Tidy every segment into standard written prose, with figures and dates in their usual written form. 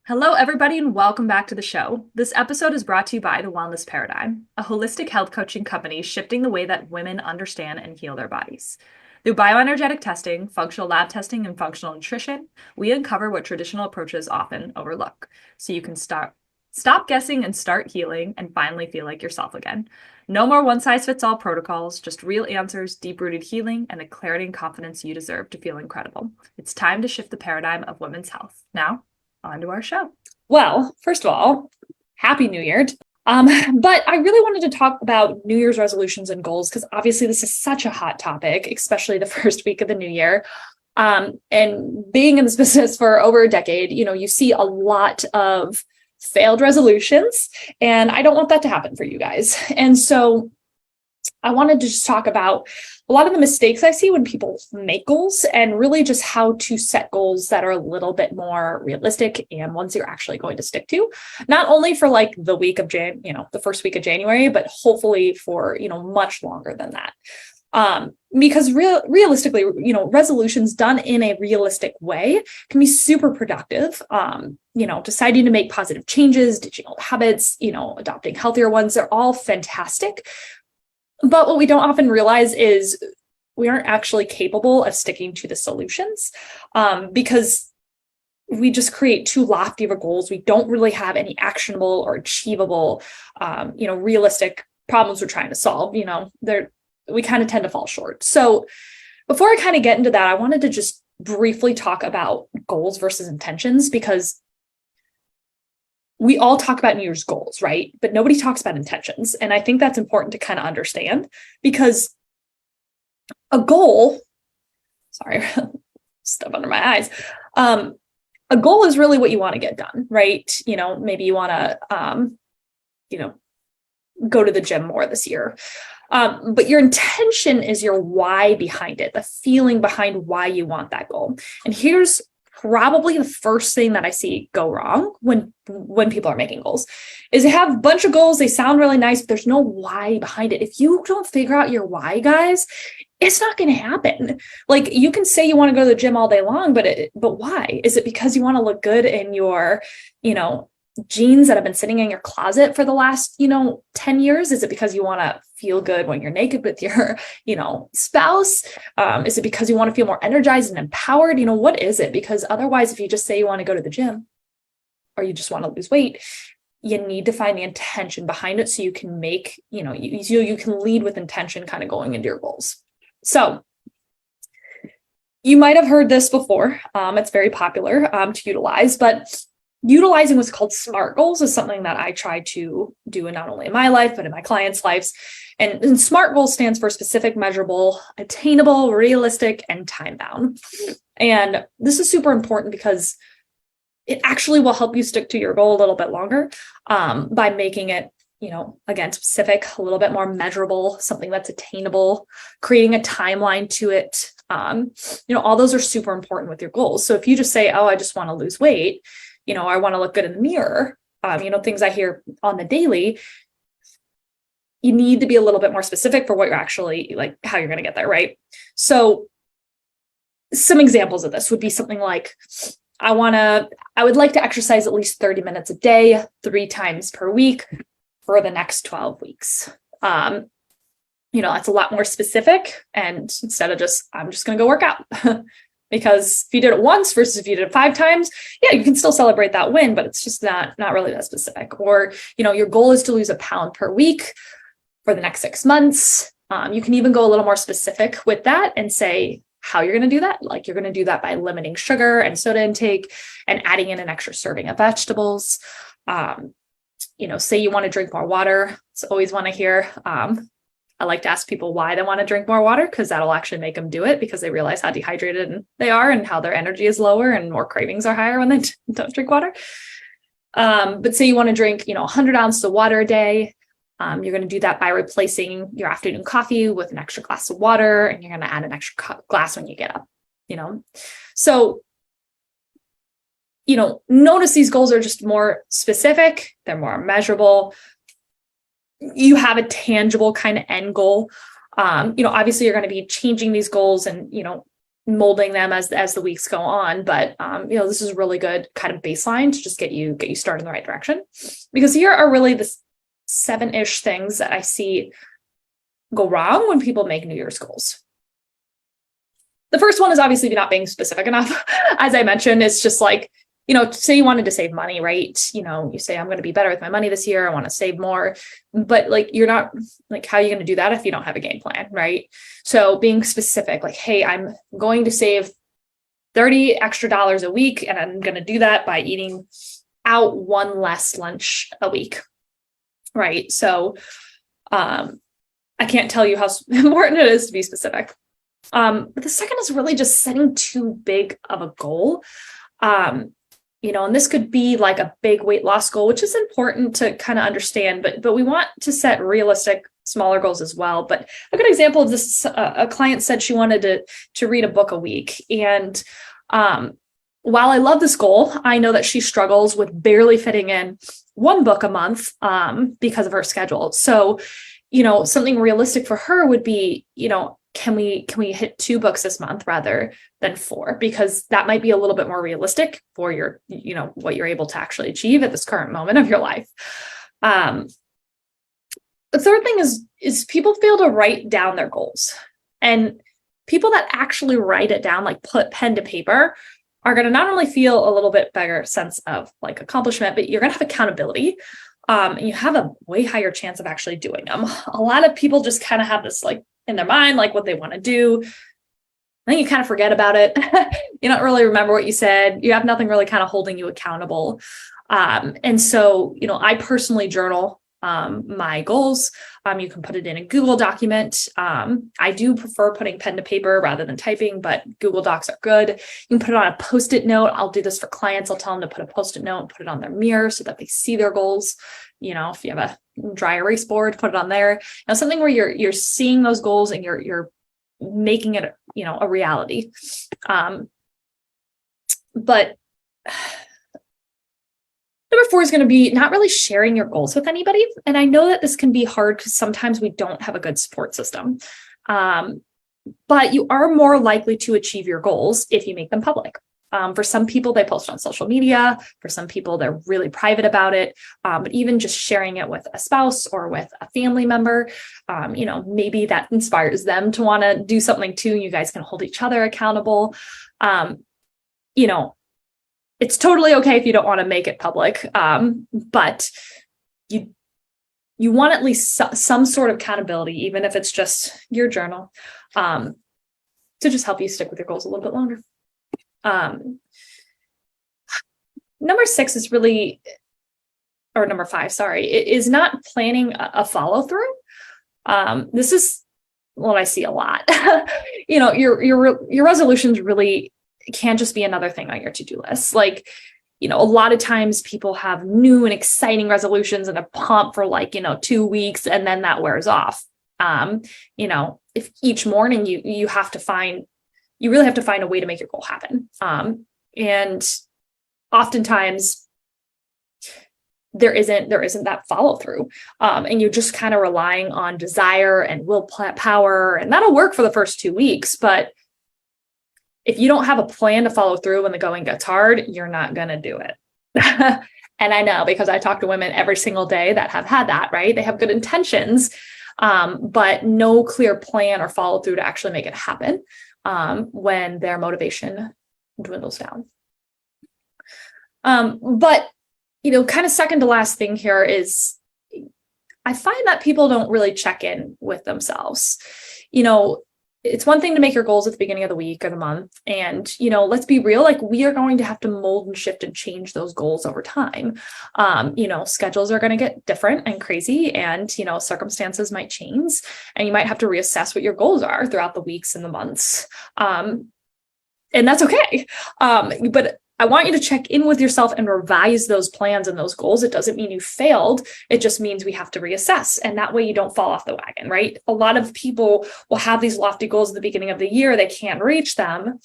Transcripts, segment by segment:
Hello, everybody, and welcome back to the show. This episode is brought to you by The Wellness Paradigm, a holistic health coaching company shifting the way that women understand and heal their bodies. Through bioenergetic testing, functional lab testing, and functional nutrition, we uncover what traditional approaches often overlook, so you can stop guessing and start healing and finally feel like yourself again. No more one-size-fits-all protocols, just real answers, deep-rooted healing, and the clarity and confidence you deserve to feel incredible. It's time to shift the paradigm of women's health. Now, on to our show. Well, first of all, Happy New Year. But I really wanted to talk about New Year's resolutions and goals because obviously this is such a hot topic, especially the first week of the new year. And being in this business for over a decade, you see a lot of failed resolutions, and I don't want that to happen for you guys. And so I wanted to just talk about a lot of the mistakes I see when people make goals and really just how to set goals that are a little bit more realistic and ones you're actually going to stick to, not only for like the week of the first week of January, but hopefully for, much longer than that. Because realistically, resolutions done in a realistic way can be super productive. Deciding to make positive changes, ditching old habits, adopting healthier ones, they're all fantastic. But what we don't often realize is we aren't actually capable of sticking to the solutions because we just create too lofty of goals. We don't really have any actionable or achievable, realistic problems we're trying to solve. We kind of tend to fall short. So before I kind of get into that, I wanted to just briefly talk about goals versus intentions, because we all talk about New Year's goals, right? But nobody talks about intentions. And I think that's important to kind of understand, because a goal, sorry, stuff under my eyes. A goal is really what you want to get done, right? Maybe you want to, go to the gym more this year. But your intention is your why behind it, the feeling behind why you want that goal. And here's probably the first thing that I see go wrong when people are making goals is they have a bunch of goals. They sound really nice, but there's no why behind it. If you don't figure out your why, guys, it's not going to happen. Like, you can say you want to go to the gym all day long, but why? Is it because you want to look good in your, jeans that have been sitting in your closet for the last, 10 years? Is it because you want to feel good when you're naked with your, spouse? Is it because you want to feel more energized and empowered? What is it? Because otherwise, if you just say you want to go to the gym or you just want to lose weight, you need to find the intention behind it so you can make, you can lead with intention kind of going into your goals. So you might have heard this before. It's very popular to utilize, but utilizing what's called SMART goals is something that I try to do not only in my life, but in my clients' lives. And SMART goals stands for specific, measurable, attainable, realistic, and time-bound. And this is super important because it actually will help you stick to your goal a little bit longer by making it, again, specific, a little bit more measurable, something that's attainable, creating a timeline to it. All those are super important with your goals. So if you just say, oh, I just want to lose weight, I want to look good in the mirror, things I hear on the daily, you need to be a little bit more specific for what you're actually, like, how you're going to get there, right? So some examples of this would be something like, I would like to exercise at least 30 minutes a day, 3 times per week for the next 12 weeks. That's a lot more specific. And instead of I'm just going to go work out. Because if you did it once versus if you did it 5 times, yeah, you can still celebrate that win, but it's just not really that specific. Or, your goal is to lose 1 pound per week for the next 6 months. You can even go a little more specific with that and say how you're going to do that. Like, you're going to do that by limiting sugar and soda intake and adding in an extra serving of vegetables. Say you want to drink more water. It's always one I hear. I like to ask people why they want to drink more water, because that'll actually make them do it, because they realize how dehydrated they are and how their energy is lower and more cravings are higher when they don't drink water. But say you want to drink, 100 ounces of water a day. You're going to do that by replacing your afternoon coffee with an extra glass of water, and you're going to add an extra glass when you get up, So, notice these goals are just more specific. They're more measurable. You have a tangible kind of end goal. Obviously you're going to be changing these goals and, molding them as the weeks go on. But this is a really good kind of baseline to just get you started in the right direction. Because here are really the 7-ish things that I see go wrong when people make New Year's goals. The first one is obviously not being specific enough. As I mentioned, it's just like, say you wanted to save money, right? You say, I'm going to be better with my money this year. I want to save more, but like, you're not like, how are you going to do that if you don't have a game plan, right? So being specific, like, hey, I'm going to save $30 extra a week. And I'm going to do that by eating out one less lunch a week, right? So, I can't tell you how important it is to be specific. But the second is really just setting too big of a goal. And this could be like a big weight loss goal, which is important to kind of understand, but we want to set realistic, smaller goals as well. But a good example of this, a client said she wanted to read a book a week. And while I love this goal, I know that she struggles with barely fitting in one book a month because of her schedule. So, something realistic for her would be, can we hit 2 books this month rather than 4? Because that might be a little bit more realistic for your, what you're able to actually achieve at this current moment of your life. The third thing is people fail to write down their goals. And people that actually write it down, like put pen to paper, are going to not only feel a little bit better sense of like accomplishment, but you're going to have accountability. And you have a way higher chance of actually doing them. A lot of people just kind of have this like in their mind, like what they want to do. Then you kind of forget about it. You don't really remember what you said. You have nothing really kind of holding you accountable. And so, I personally journal my goals. You can put it in a Google document. I do prefer putting pen to paper rather than typing, but Google Docs are good. You can put it on a Post-it note. I'll do this for clients. I'll tell them to put a Post-it note and put it on their mirror so that they see their goals. If you have a dry erase board, put it on there. Something where you're seeing those goals and you're making it, a reality. But number 4 is going to be not really sharing your goals with anybody. And I know that this can be hard because sometimes we don't have a good support system. But you are more likely to achieve your goals if you make them public. For some people, they post on social media. For some people, they're really private about it. But even just sharing it with a spouse or with a family member, maybe that inspires them to want to do something too. You guys can hold each other accountable. It's totally okay if you don't want to make it public, but you want at least some sort of accountability, even if it's just your journal, to just help you stick with your goals a little bit longer. Number 6 is really, or number 5, sorry, is not planning a follow through. This is what I see a lot. Your resolutions really can't just be another thing on your to-do list. Like, a lot of times people have new and exciting resolutions and a pump for 2 weeks, and then that wears off. If each morning you really have to find a way to make your goal happen. And oftentimes there isn't that follow through. And you're just kind of relying on desire and willpower, and that'll work for the first 2 weeks. But if you don't have a plan to follow through when the going gets hard, you're not going to do it. And I know, because I talk to women every single day that have had that, right? They have good intentions, but no clear plan or follow through to actually make it happen when their motivation dwindles down. But, kind of second to last thing here is I find that people don't really check in with themselves. It's one thing to make your goals at the beginning of the week or the month. And, let's be real, we are going to have to mold and shift and change those goals over time. Schedules are going to get different and crazy, and, circumstances might change, and you might have to reassess what your goals are throughout the weeks and the months. And that's okay. But I want you to check in with yourself and revise those plans and those goals. It doesn't mean you failed. It just means we have to reassess. And that way you don't fall off the wagon, right? A lot of people will have these lofty goals at the beginning of the year. They can't reach them.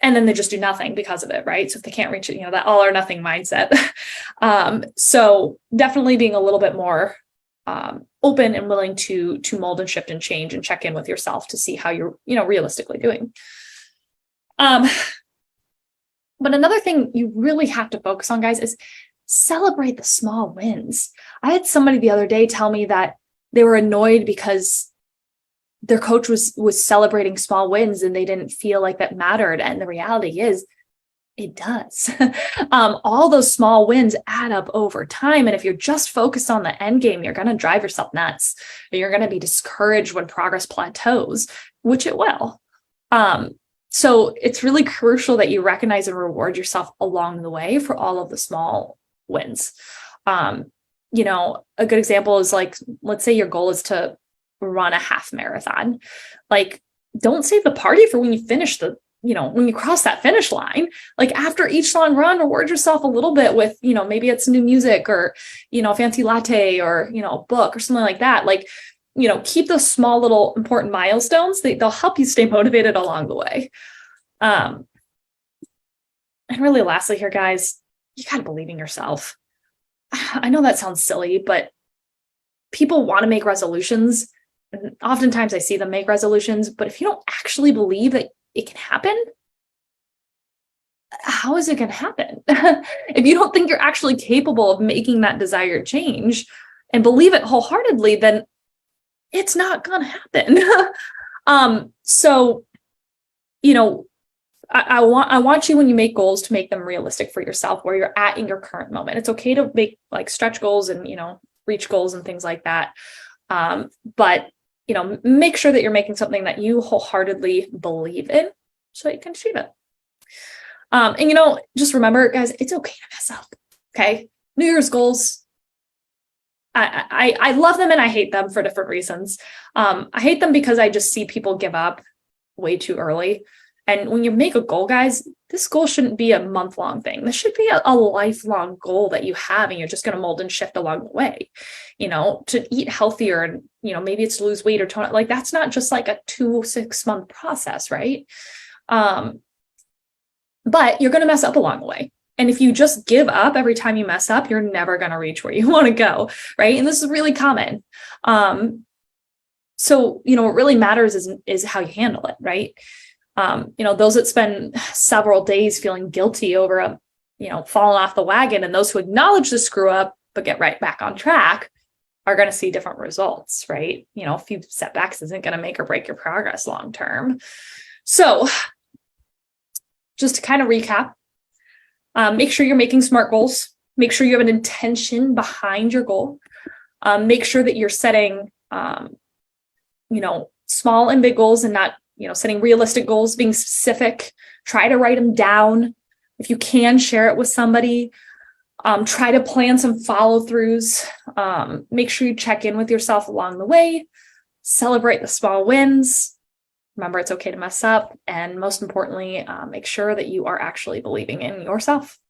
And then they just do nothing because of it, right? So if they can't reach it, that all or nothing mindset. So definitely being a little bit more open and willing to mold and shift and change and check in with yourself to see how you're, realistically doing. Um, but another thing you really have to focus on, guys, is celebrate the small wins. I had somebody the other day tell me that they were annoyed because their coach was celebrating small wins and they didn't feel like that mattered. And the reality is it does. All those small wins add up over time. And if you're just focused on the end game, you're going to drive yourself nuts. You're going to be discouraged when progress plateaus, which it will. So it's really crucial that you recognize and reward yourself along the way for all of the small wins. A good example is like, let's say your goal is to run a half marathon. Like, don't save the party for when you finish when you cross that finish line. Like after each long run, reward yourself a little bit with, maybe it's new music or, a fancy latte or, a book or something like that. Like, keep those small little important milestones. They'll help you stay motivated along the way. And really lastly here, guys, you got to believe in yourself. I know that sounds silly, but people want to make resolutions. And oftentimes I see them make resolutions, but if you don't actually believe that it can happen, how is it going to happen? If you don't think you're actually capable of making that desired change and believe it wholeheartedly, then it's not going to happen. I want you, when you make goals, to make them realistic for yourself, where you're at in your current moment. It's okay to make like stretch goals and, reach goals and things like that. But make sure that you're making something that you wholeheartedly believe in so that you can achieve it. Just remember, guys, it's okay to mess up. Okay. New Year's goals. I love them and I hate them for different reasons. I hate them because I just see people give up way too early. And when you make a goal, guys, this goal shouldn't be a month-long thing. This should be a lifelong goal that you have, and you're just going to mold and shift along the way, to eat healthier and, maybe it's to lose weight or tone. Like that's not just like a 2-6 month process, right? But you're going to mess up along the way. And if you just give up every time you mess up, you're never going to reach where you want to go, right? And this is really common. So, what really matters is how you handle it, right? Those that spend several days feeling guilty over falling off the wagon, and those who acknowledge the screw up but get right back on track are going to see different results, right? A few setbacks isn't going to make or break your progress long term. So just to kind of recap, make sure you're making smart goals. Make sure you have an intention behind your goal. Make sure that you're setting, small and big goals, and not, setting realistic goals, being specific. Try to write them down. If you can, share it with somebody. Try to plan some follow-throughs. Make sure you check in with yourself along the way. Celebrate the small wins. Remember, it's okay to mess up. And most importantly, make sure that you are actually believing in yourself.